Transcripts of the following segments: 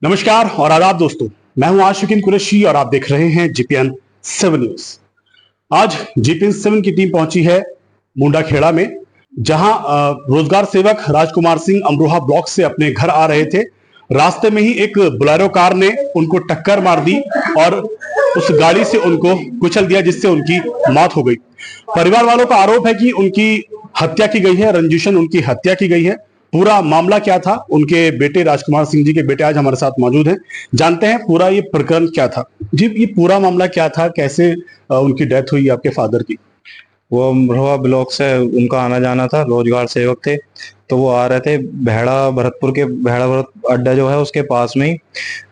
नमस्कार और आदाब दोस्तों। मैं हूं आशिकीन कुरैशी और आप देख रहे हैं जीपीएन 7 न्यूज। आज जीपीएन 7 की टीम पहुंची है मुंडा खेड़ा में, जहां रोजगार सेवक राजकुमार सिंह अमरोहा ब्लॉक से अपने घर आ रहे थे। रास्ते में ही एक बोलेरो कार ने उनको टक्कर मार दी और उस गाड़ी से उनको कुचल दिया, जिससे उनकी मौत हो गई। परिवार वालों का आरोप है कि उनकी हत्या की गई है, रंजिशन उनकी हत्या की गई है। पूरा मामला क्या था, उनके बेटे राजकुमार सिंह जी के बेटे आज हमारे साथ मौजूद हैं। जानते हैं पूरा ये प्रकरण क्या था। जी, ये पूरा मामला क्या था, कैसे उनकी डेथ हुई आपके फादर की? वो अमरोहा ब्लॉक से उनका आना जाना था, रोजगार सेवक थे। तो वो आ रहे थे भेड़ा भरत अड्डा जो है उसके पास में ही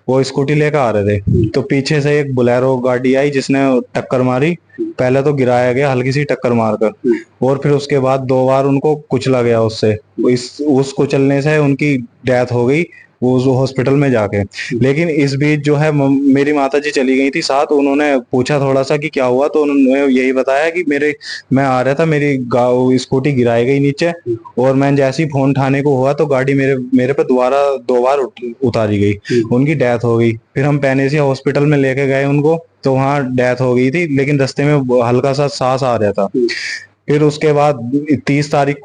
वो स्कूटी लेकर आ रहे थे। तो पीछे से एक बोलेरो गाड़ी आई जिसने टक्कर मारी। पहले तो गिराया गया हल्की सी टक्कर मारकर, और फिर उसके बाद 2 बार उनको कुचला गया उससे। उस कुचलने से उनकी डेथ हो गई वो हॉस्पिटल में जाके। लेकिन इस बीच जो है मेरी माता जी चली गई थी साथ। उन्होंने पूछा थोड़ा सा कि क्या हुआ, तो उन्होंने यही बताया कि मैं आ रहा था, मेरी स्कूटी गिराई गई नीचे, और मैं जैसे ही फोन उठाने को हुआ तो गाड़ी मेरे मेरे पे दोबारा 2 बार उतारी गई। उनकी डेथ हो गई। फिर हम पैनेसिया हॉस्पिटल में लेके गए उनको, तो वहाँ डेथ हो गई थी, लेकिन रास्ते में हल्का सा सांस आ रहा था। फिर उसके बाद 31 तारीख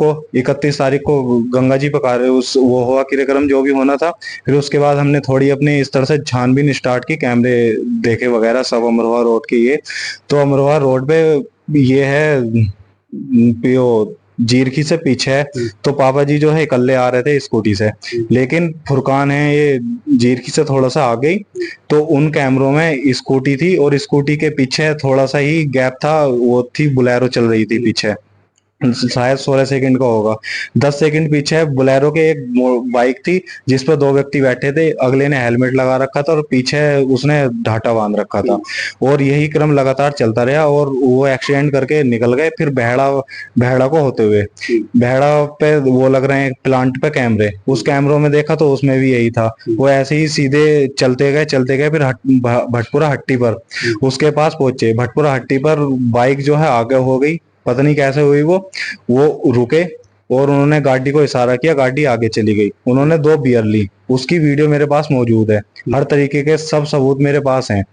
को गंगा जी पकारे उस वो हुआ क्रियाक्रम जो भी होना था। फिर उसके बाद हमने थोड़ी अपनी इस तरह से छानबीन स्टार्ट की, कैमरे देखे वगैरह सब अमरोहा रोड के। ये तो अमरोहा रोड पे ये है पियो जीरखी से पीछे है। तो पापा जी जो है इकल्ले आ रहे थे स्कूटी से, लेकिन फुरकान है ये जीरखी से थोड़ा सा आ गई। तो उन कैमरों में स्कूटी थी और स्कूटी के पीछे थोड़ा सा ही गैप था, वो थी बुलेरो चल रही थी पीछे। शायद 16 सेकंड का होगा। 10 सेकंड पीछे बोलेरो के एक बाइक थी जिस पर 2 व्यक्ति बैठे थे। अगले ने हेलमेट लगा रखा था और पीछे उसने ढाटा बांध रखा था। और यही क्रम लगातार चलता रहा और वो एक्सीडेंट करके निकल गए। फिर बेहड़ा को होते हुए बेहड़ा पे वो लग रहे हैं प्लांट पे कैमरे। उस कैमरों में देखा तो उसमें भी यही था। वो ऐसे ही सीधे चलते गए फिर भटपुरा हट्टी पर उसके पास पहुंचे। भटपुरा हट्टी पर बाइक जो है आगे हो गई, पता नहीं कैसे हुई। वो रुके और उन्होंने गाड़ी को इशारा किया, गाड़ी आगे चली गई। उन्होंने 2 बियर ली, उसकी वीडियो मेरे पास मौजूद है, हर तरीके के सब सबूत मेरे पास हैं।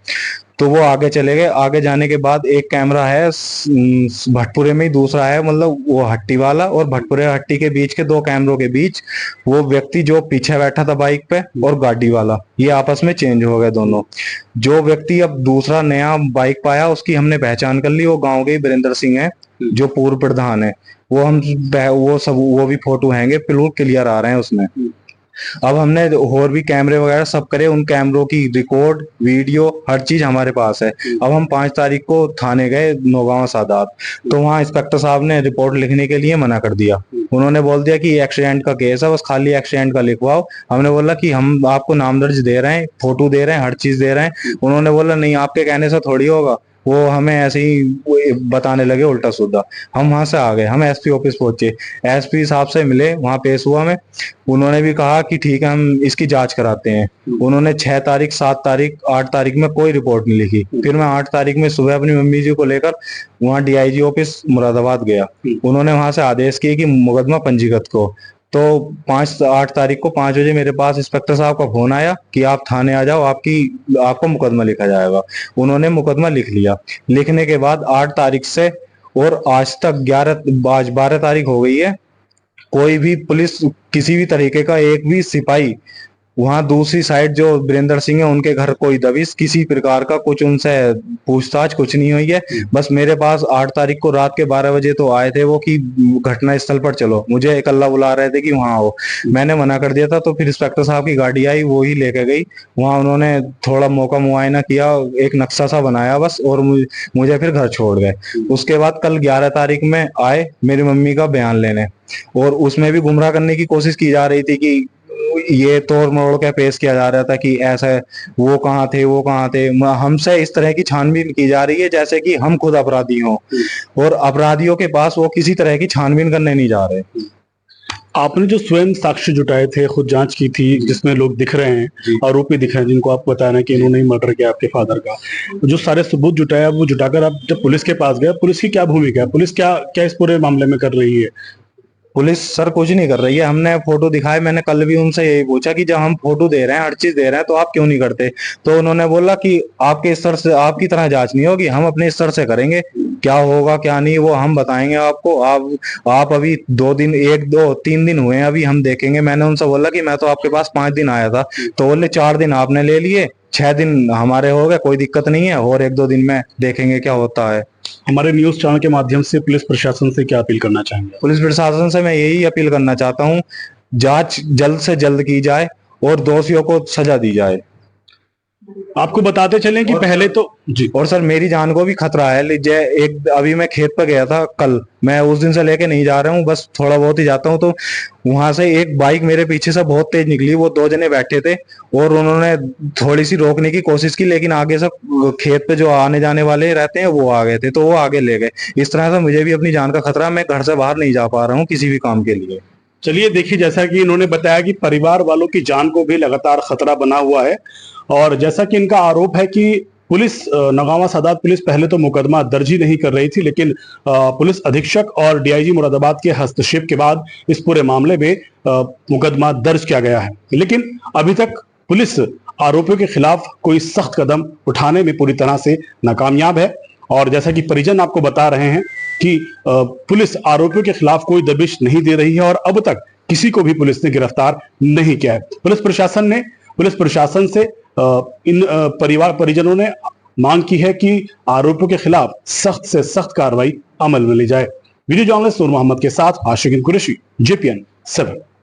तो वो आगे चले गए। आगे जाने के बाद एक कैमरा है भटपुरे में ही, दूसरा है मतलब वो हट्टी वाला, और भटपुरे हट्टी के बीच के 2 कैमरों के बीच वो व्यक्ति जो पीछे बैठा था बाइक पे और गाड़ी वाला, ये आपस में चेंज हो गए दोनों। जो व्यक्ति अब दूसरा नया बाइक पाया उसकी हमने पहचान कर ली, वो गाँव के वीरेंद्र सिंह है जो पूर्व प्रधान है। वो भी फोटो हैंगे, बिल्कुल क्लियर आ रहे हैं उसमें। अब हमने और भी कैमरे वगैरह सब करे, उन कैमरों की रिकॉर्ड वीडियो हर चीज हमारे पास है। अब हम 5 तारीख को थाने गए, नौगांव सादात। तो वहाँ इंस्पेक्टर साहब ने रिपोर्ट लिखने के लिए मना कर दिया। उन्होंने बोल दिया कि एक्सीडेंट का केस है, बस खाली एक्सीडेंट का लिखवाओ। हमने बोला कि हम आपको नाम दर्ज दे रहे हैं, फोटो दे रहे हैं, हर चीज दे रहे हैं। उन्होंने बोला नहीं, आपके कहने से थोड़ी होगा। वो हमें ऐसे ही बताने लगे उल्टा सीधा। हम वहां से आ गए, हम एसपी ऑफिस पहुंचे, एसपी साहब से मिले, वहां पेश हुआ मैं। उन्होंने भी कहा कि ठीक है हम इसकी जांच कराते हैं। उन्होंने 6 तारीख, 7 तारीख, 8 तारीख में कोई रिपोर्ट नहीं लिखी। फिर मैं 8 तारीख में सुबह अपनी मम्मी जी को लेकर वहाँ डीआईजी ऑफिस मुरादाबाद गया। उन्होंने वहां से आदेश किए कि मुकदमा पंजीकृत को। तो 8 तारीख को 5 बजे मेरे पास इंस्पेक्टर साहब का फोन आया कि आप थाने आ जाओ, आपको मुकदमा लिखा जाएगा। उन्होंने मुकदमा लिख लिया। लिखने के बाद 8 तारीख से और आज तक आज 12 तारीख हो गई है, कोई भी पुलिस किसी भी तरीके का एक भी सिपाही वहां दूसरी साइड जो वीरेंद्र सिंह है उनके घर कोई दबिश किसी प्रकार का कुछ उनसे पूछताछ कुछ नहीं हुई है। बस मेरे पास 8 तारीख को रात के 12 बजे तो आए थे वो कि घटना स्थल पर चलो, मुझे इकल्ला बुला रहे थे कि वहां आओ। मैंने मना कर दिया था। तो फिर इंस्पेक्टर साहब की गाड़ी आई, वो ही लेके गई। वहां उन्होंने थोड़ा मौका मुआयना किया, एक नक्शा सा बनाया बस, और मुझे फिर घर छोड़ गए। उसके बाद कल 11 तारीख में आए मेरी मम्मी का बयान लेने, और उसमें भी गुमराह करने की कोशिश की जा रही थी कि ये तोड़ मरोड़ के पेश किया जा रहा था कि ऐसा है, वो कहाँ थे। हमसे इस तरह की छानबीन की जा रही है जैसे कि हम खुद अपराधी हों, और अपराधियों के पास वो किसी तरह की छानबीन करने नहीं जा रहे। आपने जो स्वयं साक्ष्य जुटाए थे, खुद जांच की थी, जिसमें लोग दिख रहे हैं, आरोपी दिख रहे हैं, जिनको आप बताना कि इन्होंने ही मर्डर किया आपके फादर का, जो सारे सबूत जुटाया, वो जुटाकर आप जब पुलिस के पास गए, पुलिस की क्या भूमिका है, पुलिस क्या क्या इस पूरे मामले में कर रही है? पुलिस सर कुछ नहीं कर रही है। हमने फोटो दिखाए, मैंने कल भी उनसे यही पूछा कि जब हम फोटो दे रहे हैं, हर चीज दे रहे हैं, तो आप क्यों नहीं करते। तो उन्होंने बोला कि आपके स्तर से, आपकी तरह जांच नहीं होगी, हम अपने स्तर से करेंगे, क्या होगा क्या नहीं वो हम बताएंगे आपको। आप अभी 2 दिन, 1 2 3 दिन हुए हैं, अभी हम देखेंगे। मैंने उनसे बोला कि मैं तो आपके पास 5 दिन आया था, तो बोले 4 दिन आपने ले लिए, 6 दिन हमारे हो गए, कोई दिक्कत नहीं है, और 1 2 दिन में देखेंगे क्या होता है। हमारे न्यूज चैनल के माध्यम से पुलिस प्रशासन से क्या अपील करना चाहेंगे? पुलिस प्रशासन से मैं यही अपील करना चाहता हूँ, जांच जल्द से जल्द की जाए और दोषियों को सजा दी जाए। आपको बताते चलें कि पहले तो जी, और सर मेरी जान को भी खतरा है। लीजिए, एक अभी मैं खेत पर गया था कल, मैं उस दिन से लेके नहीं जा रहा हूँ, बस थोड़ा बहुत ही जाता हूँ, तो वहां से एक बाइक मेरे पीछे से बहुत तेज निकली। वो 2 जने बैठे थे और उन्होंने थोड़ी सी रोकने की कोशिश की, लेकिन आगे से खेत पे जो आने जाने वाले रहते हैं वो आ गए थे, तो वो आगे ले गए। इस तरह से मुझे भी अपनी जान का खतरा, मैं घर से बाहर नहीं जा पा रहा हूँ किसी भी काम के लिए। चलिए देखिए, जैसा कि इन्होंने बताया कि परिवार वालों की जान को भी लगातार खतरा बना हुआ है, और जैसा कि इनका आरोप है कि पुलिस नगावा सादात पुलिस पहले तो मुकदमा दर्ज ही नहीं कर रही थी, लेकिन पुलिस अधीक्षक और डीआईजी मुरादाबाद के हस्तक्षेप के बाद इस पूरे मामले में मुकदमा दर्ज किया गया है। लेकिन अभी तक पुलिस आरोपियों के खिलाफ कोई सख्त कदम उठाने में पूरी तरह से नाकामयाब है, और जैसा कि परिजन आपको बता रहे हैं कि पुलिस आरोपियों के खिलाफ कोई दबिश नहीं दे रही है, और अब तक किसी को भी पुलिस ने गिरफ्तार नहीं किया है। पुलिस प्रशासन से इन परिवार परिजनों ने मांग की है कि आरोपियों के खिलाफ सख्त से सख्त कार्रवाई अमल में ली जाए। वीडियो जर्नलिस्ट नूर मोहम्मद के साथ आशिकीन कुरैशी, JPN 7।